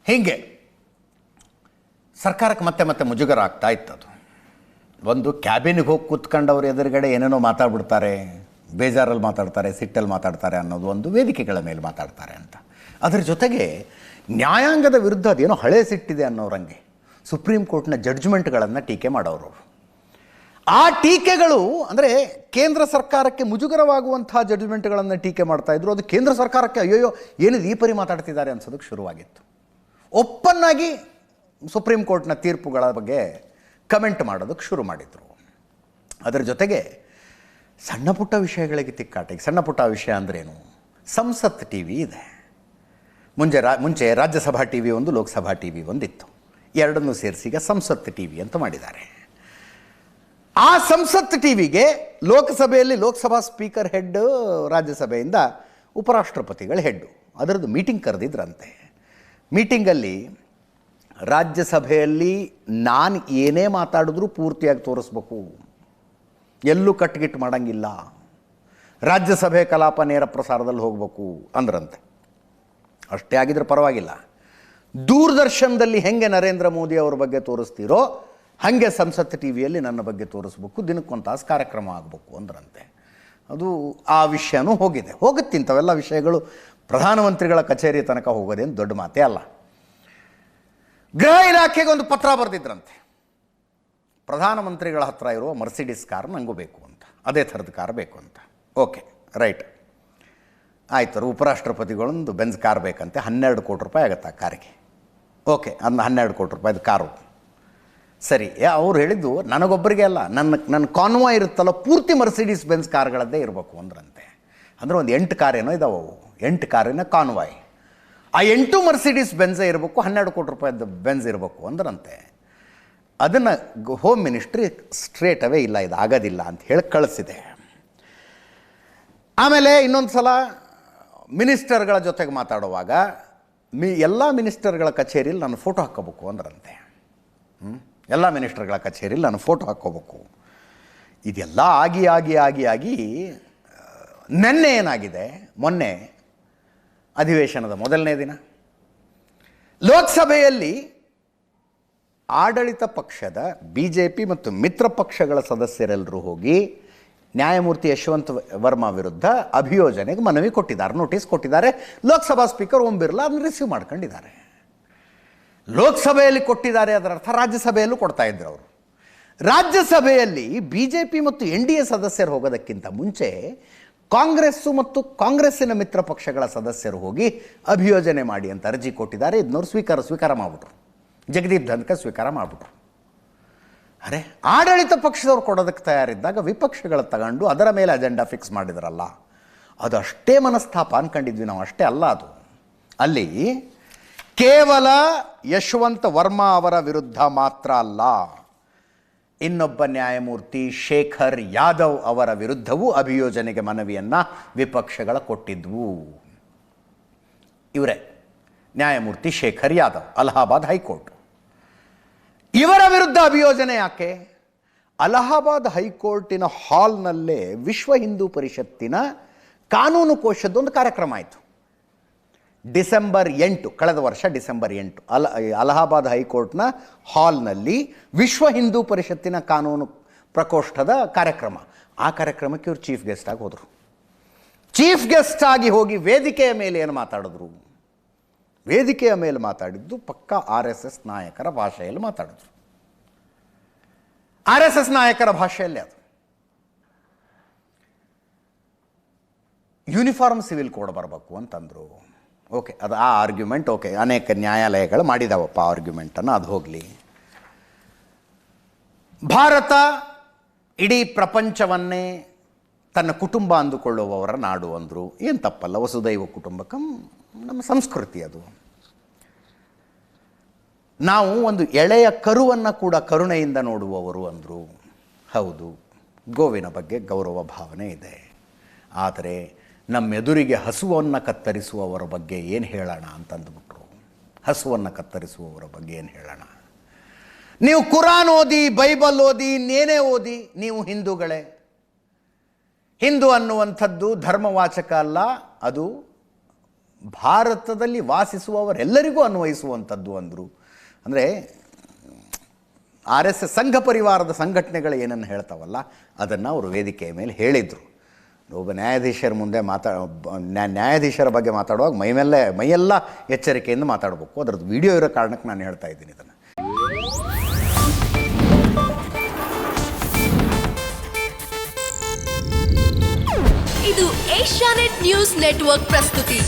ಹೀಗೆ ಸರ್ಕಾರಕ್ಕೆ ಮತ್ತೆ ಮತ್ತೆ ಮುಜುಗರ ಆಗ್ತಾ ಇತ್ತದು. ಒಂದು ಕ್ಯಾಬಿನಿಗೆ ಹೋಗಿ ಕೂತ್ಕೊಂಡವ್ರು ಎದುರುಗಡೆ ಏನೇನೋ ಮಾತಾಡ್ಬಿಡ್ತಾರೆ, ಬೇಜಾರಲ್ಲಿ ಮಾತಾಡ್ತಾರೆ, ಸಿಟ್ಟಲ್ಲಿ ಮಾತಾಡ್ತಾರೆ ಅನ್ನೋದು ಒಂದು, ವೇದಿಕೆಗಳ ಮೇಲೆ ಮಾತಾಡ್ತಾರೆ ಅಂತ. ಅದರ ಜೊತೆಗೆ ನ್ಯಾಯಾಂಗದ ವಿರುದ್ಧ ಅದೇನೋ ಹಳೆ ಸಿಟ್ಟಿದೆ ಅನ್ನೋರಂಗೆ ಸುಪ್ರೀಂ ಕೋರ್ಟ್ನ ಜಡ್ಜ್ಮೆಂಟ್ಗಳನ್ನು ಟೀಕೆ ಮಾಡೋರು. ಆ ಟೀಕೆಗಳು ಅಂದರೆ ಕೇಂದ್ರ ಸರ್ಕಾರಕ್ಕೆ ಮುಜುಗರವಾಗುವಂಥ ಜಡ್ಜ್ಮೆಂಟ್ಗಳನ್ನು ಟೀಕೆ ಮಾಡ್ತಾಯಿದ್ರು. ಅದು ಕೇಂದ್ರ ಸರ್ಕಾರಕ್ಕೆ ಅಯ್ಯೋ ಏನಿದು ಈ ಪರಿ ಮಾತಾಡ್ತಿದ್ದಾರೆ ಅನ್ಸೋದಕ್ಕೆ ಶುರುವಾಗಿತ್ತು. ಓಪನ್ನಾಗಿ ಸುಪ್ರೀಂ ಕೋರ್ಟ್ನ ತೀರ್ಪುಗಳ ಬಗ್ಗೆ ಕಮೆಂಟ್ ಮಾಡೋದಕ್ಕೆ ಶುರು ಮಾಡಿದರು. ಅದರ ಜೊತೆಗೆ ಸಣ್ಣ ಪುಟ್ಟ ವಿಷಯಗಳಿಗೆ ತಿಕ್ಕಾಟ. ಈಗ ಸಣ್ಣ ಪುಟ್ಟ ವಿಷಯ ಅಂದ್ರೇನು? ಸಂಸತ್ ಟಿ ವಿ ಇದೆ. ಮುಂಚೆ ರಾಜ್ಯಸಭಾ ಟಿ ವಿ ಒಂದು, ಲೋಕಸಭಾ ಟಿ ವಿ ಒಂದಿತ್ತು. ಎರಡನ್ನೂ ಸೇರಿಸಿ ಈಗ ಸಂಸತ್ ಟಿ ವಿ ಅಂತ ಮಾಡಿದ್ದಾರೆ. ಆ ಸಂಸತ್ ಟಿ ವಿಗೆ ಲೋಕಸಭೆಯಲ್ಲಿ ಲೋಕಸಭಾ ಸ್ಪೀಕರ್ ಹೆಡ್, ರಾಜ್ಯಸಭೆಯಿಂದ ಉಪರಾಷ್ಟ್ರಪತಿಗಳ ಹೆಡ್ಡು, ಅದರದ್ದು ಮೀಟಿಂಗ್ ಕರೆದಿದ್ರಂತೆ. ಮೀಟಿಂಗಲ್ಲಿ ರಾಜ್ಯಸಭೆಯಲ್ಲಿ ನಾನು ಏನೇ ಮಾತಾಡಿದ್ರೂ ಪೂರ್ತಿಯಾಗಿ ತೋರಿಸ್ಬೇಕು, ಎಲ್ಲೂ ಕಟ್ಗಿಟ್ಟು ಮಾಡೋಂಗಿಲ್ಲ, ರಾಜ್ಯಸಭೆ ಕಲಾಪ ನೇರ ಪ್ರಸಾರದಲ್ಲಿ ಹೋಗಬೇಕು ಅಂದ್ರಂತೆ. ಅಷ್ಟೇ ಆಗಿದ್ರೆ ಪರವಾಗಿಲ್ಲ, ದೂರದರ್ಶನದಲ್ಲಿ ಹೆಂಗೆ ನರೇಂದ್ರ ಮೋದಿ ಅವ್ರ ಬಗ್ಗೆ ತೋರಿಸ್ತೀರೋ ಹಾಗೆ ಸಂಸತ್ ಟಿ ವಿಯಲ್ಲಿ ನನ್ನ ಬಗ್ಗೆ ತೋರಿಸ್ಬೇಕು, ದಿನಕ್ಕೊಂದು ತಾಸು ಕಾರ್ಯಕ್ರಮ ಆಗಬೇಕು ಅಂದ್ರಂತೆ. ಅದು ಆ ವಿಷಯನೂ ಹೋಗುತ್ತಿಂಥವೆಲ್ಲ ವಿಷಯಗಳು ಪ್ರಧಾನಮಂತ್ರಿಗಳ ಕಚೇರಿ ತನಕ ಹೋಗೋದೇನು ದೊಡ್ಡ ಮಾತೇ ಅಲ್ಲ. ಗೃಹ ಇಲಾಖೆಗೆ ಒಂದು ಪತ್ರ ಬರೆದಿದ್ರಂತೆ, ಪ್ರಧಾನಮಂತ್ರಿಗಳ ಹತ್ರ ಇರುವ ಮರ್ಸಿಡೀಸ್ ಕಾರ್ ನನಗೂ ಬೇಕು ಅಂತ, ಅದೇ ಥರದ ಕಾರ್ ಬೇಕು ಅಂತ. ಓಕೆ, ರೈಟ್, ಆಯ್ತು. ಉಪರಾಷ್ಟ್ರಪತಿಗಳೊಂದು ಬೆಂಜ್ ಕಾರ್ ಬೇಕಂತೆ, 12 ಕೋಟಿ ರೂಪಾಯಿ ಆಗುತ್ತೆ ಆ ಕಾರಿಗೆ. ಓಕೆ, ಅದನ್ನ 12 ಕೋಟಿ ರೂಪಾಯಿದು ಕಾರು ಸರಿ. ಅವ್ರು ಹೇಳಿದ್ದು ನನಗೊಬ್ಬರಿಗೆ ಅಲ್ಲ, ನನ್ನ ಕಾನ್ವಾಯ್ ಇರುತ್ತಲ್ಲ ಪೂರ್ತಿ ಮರ್ಸಿಡೀಸ್ ಬೆಂಜ್ ಕಾರ್ಗಳದ್ದೇ ಇರಬೇಕು ಅಂದ್ರಂತೆ. ಅಂದರೆ ಒಂದು 8 ಕಾರೇನೋ ಇದಾವೆ ಅವು, 8 ಕಾರಿನ ಕಾನ್ವಾಯ್. ಆ 8 ಮರ್ಸಿಡೀಸ್ ಬೆಂಜೇ ಇರಬೇಕು, 12 ಕೋಟಿ ರೂಪಾಯಿದ್ದು ಬೆಂಜ್ ಇರಬೇಕು ಅಂದ್ರಂತೆ. ಅದನ್ನು ಹೋಮ್ ಮಿನಿಸ್ಟ್ರಿ ಸ್ಟ್ರೇಟ್ ಅವೇ ಇಲ್ಲ, ಇದು ಆಗೋದಿಲ್ಲ ಅಂತ ಹೇಳಿ ಕಳಿಸಿದೆ. ಆಮೇಲೆ ಇನ್ನೊಂದು ಸಲ ಮಿನಿಸ್ಟರ್ಗಳ ಜೊತೆಗೆ ಮಾತಾಡುವಾಗ ಎಲ್ಲ ಮಿನಿಸ್ಟರ್ಗಳ ಕಚೇರಿಯಲ್ಲಿ ನಾನು ಫೋಟೋ ಹಾಕ್ಕೋಬೇಕು ಅಂದ್ರಂತೆ. ಎಲ್ಲ ಮಿನಿಸ್ಟರ್ಗಳ ಕಚೇರಿಯಲ್ಲಿ ನಾನು ಫೋಟೋ ಹಾಕ್ಕೋಬೇಕು. ಇದೆಲ್ಲ ಆಗಿ ನೆನ್ನೆ ಏನಾಗಿದೆ, ಮೊನ್ನೆ ಅಧಿವೇಶನದ ಮೊದಲನೇ ದಿನ ಲೋಕಸಭೆಯಲ್ಲಿ ಆಡಳಿತ ಪಕ್ಷದ BJP ಮತ್ತು ಮಿತ್ರ ಪಕ್ಷಗಳ ಸದಸ್ಯರೆಲ್ಲರೂ ಹೋಗಿ ನ್ಯಾಯಮೂರ್ತಿ ಯಶವಂತ್ ವರ್ಮಾ ವಿರುದ್ಧ ಅಭಿಯೋಜನೆಗೆ ಮನವಿ ಕೊಟ್ಟಿದ್ದಾರೆ, ನೋಟಿಸ್ ಕೊಟ್ಟಿದ್ದಾರೆ. ಲೋಕಸಭಾ ಸ್ಪೀಕರ್ ಓಂ ಬಿರ್ಲಾ ಅದನ್ನು ರಿಸೀವ್ ಮಾಡ್ಕೊಂಡಿದ್ದಾರೆ. ಲೋಕಸಭೆಯಲ್ಲಿ ಕೊಟ್ಟಿದ್ದಾರೆ, ಅದರ ಅರ್ಥ ರಾಜ್ಯಸಭೆಯಲ್ಲೂ ಕೊಡ್ತಾ ಇದ್ರು ಅವರು. ರಾಜ್ಯಸಭೆಯಲ್ಲಿ BJP ಮತ್ತು NDA ಸದಸ್ಯರು ಹೋಗೋದಕ್ಕಿಂತ ಮುಂಚೆ ಕಾಂಗ್ರೆಸ್ಸು ಮತ್ತು ಕಾಂಗ್ರೆಸ್ಸಿನ ಮಿತ್ರ ಪಕ್ಷಗಳ ಸದಸ್ಯರು ಹೋಗಿ ಅಭಿಯೋಜನೆ ಮಾಡಿ ಅಂತ ಅರ್ಜಿ ಕೊಟ್ಟಿದ್ದಾರೆ. ಇದನ್ನವರು ಸ್ವೀಕಾರ ಮಾಡಿಬಿಟ್ರು. ಜಗದೀಪ್ ಧನ್ಕರ್ ಸ್ವೀಕಾರ ಮಾಡಿಬಿಟ್ರು. ಅರೆ, ಆಡಳಿತ ಪಕ್ಷದವ್ರು ಕೊಡೋದಕ್ಕೆ ತಯಾರಿದ್ದಾಗ ವಿಪಕ್ಷಗಳು ತಗೊಂಡು ಅದರ ಮೇಲೆ ಅಜೆಂಡಾ ಫಿಕ್ಸ್ ಮಾಡಿದ್ರಲ್ಲ, ಅದು ಅಷ್ಟೇ ಮನಸ್ತಾಪ ಅಂದ್ಕೊಂಡಿದ್ವಿ ನಾವು. ಅಷ್ಟೇ ಅಲ್ಲ, ಅದು ಅಲ್ಲಿ ಕೇವಲ ಯಶವಂತ್ ವರ್ಮಾ ಅವರ ವಿರುದ್ಧ ಮಾತ್ರ ಅಲ್ಲ, ಇನ್ನೊಬ್ಬ ನ್ಯಾಯಮೂರ್ತಿ ಶೇಖರ್ ಯಾದವ್ ಅವರ ವಿರುದ್ಧವೂ ಅಭಿಯೋಜನೆಗೆ ಮನವಿಯನ್ನು ವಿಪಕ್ಷಗಳ ಕೊಟ್ಟಿದ್ವು. ಇವರೇ ನ್ಯಾಯಮೂರ್ತಿ ಶೇಖರ್ ಯಾದವ್, ಅಲಹಾಬಾದ್ ಹೈಕೋರ್ಟ್. ಇವರ ವಿರುದ್ಧ ಅಭಿಯೋಜನೆ ಯಾಕೆ? ಅಲಹಾಬಾದ್ ಹೈಕೋರ್ಟಿನ ಹಾಲ್ನಲ್ಲೇ ವಿಶ್ವ ಹಿಂದೂ ಪರಿಷತ್ತಿನ ಕಾನೂನು ಕೋಶದ್ದೊಂದು ಕಾರ್ಯಕ್ರಮ ಆಯಿತು. ಡಿಸೆಂಬರ್ 8, ಕಳೆದ ವರ್ಷ ಡಿಸೆಂಬರ್ 8 ಅಲಹಾಬಾದ್ ಹೈಕೋರ್ಟ್ನ ಹಾಲ್ನಲ್ಲಿ ವಿಶ್ವ ಹಿಂದೂ ಪರಿಷತ್ತಿನ ಕಾನೂನು ಪ್ರಕೋಷ್ಠದ ಕಾರ್ಯಕ್ರಮ. ಆ ಕಾರ್ಯಕ್ರಮಕ್ಕೆ ಇವರು ಚೀಫ್ ಗೆಸ್ಟ್ ಆಗಿ ಹೋದರು. ಚೀಫ್ ಗೆಸ್ಟ್ ಆಗಿ ಹೋಗಿ ವೇದಿಕೆಯ ಮೇಲೆ ಏನು ಮಾತಾಡಿದ್ರು? ವೇದಿಕೆಯ ಮೇಲೆ ಮಾತಾಡಿದ್ದು ಪಕ್ಕ RSS ನಾಯಕರ ಭಾಷೆಯಲ್ಲಿ ಮಾತಾಡಿದ್ರು. RSS ನಾಯಕರ ಭಾಷೆಯಲ್ಲಿ ಅದು ಯೂನಿಫಾರ್ಮ್ ಸಿವಿಲ್ ಕೋಡ್ ಬರಬೇಕು ಅಂತಂದರು. ಓಕೆ, ಅದು ಆ ಆರ್ಗ್ಯುಮೆಂಟ್ ಓಕೆ, ಅನೇಕ ನ್ಯಾಯಾಲಯಗಳು ಮಾಡಿದಾವಪ್ಪ ಆರ್ಗ್ಯುಮೆಂಟನ್ನು, ಅದು ಹೋಗಲಿ. ಭಾರತ ಇಡೀ ಪ್ರಪಂಚವನ್ನೇ ತನ್ನ ಕುಟುಂಬ ಅಂದುಕೊಳ್ಳುವವರ ನಾಡು ಅಂದರು. ಏನು ತಪ್ಪಲ್ಲ, ವಸುದೈವ ಕುಟುಂಬಕಂ ನಮ್ಮ ಸಂಸ್ಕೃತಿ ಅದು. ನಾವು ಒಂದು ಎಳೆಯ ಕರುವನ್ನು ಕೂಡ ಕರುಣೆಯಿಂದ ನೋಡುವವರು ಅಂದರು. ಹೌದು, ಗೋವಿನ ಬಗ್ಗೆ ಗೌರವ ಭಾವನೆ ಇದೆ. ಆದರೆ ನಮ್ಮೆದುರಿಗೆ ಹಸುವನ್ನು ಕತ್ತರಿಸುವವರ ಬಗ್ಗೆ ಏನು ಹೇಳೋಣ ಅಂತಂದುಬಿಟ್ರು. ಹಸುವನ್ನು ಕತ್ತರಿಸುವವರ ಬಗ್ಗೆ ಏನು ಹೇಳೋಣ? ನೀವು ಕುರಾನ್ ಓದಿ, ಬೈಬಲ್ ಓದಿ, ಇನ್ನೇನೇ ಓದಿ, ನೀವು ಹಿಂದೂಗಳೇ. ಹಿಂದೂ ಅನ್ನುವಂಥದ್ದು ಧರ್ಮವಾಚಕ ಅಲ್ಲ, ಅದು ಭಾರತದಲ್ಲಿ ವಾಸಿಸುವವರೆಲ್ಲರಿಗೂ ಅನ್ವಯಿಸುವಂಥದ್ದು ಅಂದರು. ಅಂದರೆ RSS ಸಂಘ ಪರಿವಾರದ ಸಂಘಟನೆಗಳು ಏನನ್ನು ಹೇಳ್ತಾವಲ್ಲ ಅದನ್ನು ಅವರು ವೇದಿಕೆಯ ಮೇಲೆ ಹೇಳಿದರು. ಒಬ್ಬ ನ್ಯಾಯಾಧೀಶರ ಮುಂದೆ ನ್ಯಾಯಾಧೀಶರ ಬಗ್ಗೆ ಮಾತಾಡುವಾಗ ಮೈಯೆಲ್ಲ ಎಚ್ಚರಿಕೆಯಿಂದ ಮಾತಾಡಬೇಕು. ಅದರದ್ದು ವಿಡಿಯೋ ಇರೋ ಕಾರಣಕ್ಕೆ ನಾನು ಹೇಳ್ತಾ ಇದ್ದೀನಿ ಇದನ್ನು. ಇದು ಏಷ್ಯಾನೆಟ್ ನ್ಯೂಸ್ ನೆಟ್ವರ್ಕ್ ಪ್ರಸ್ತುತಿ.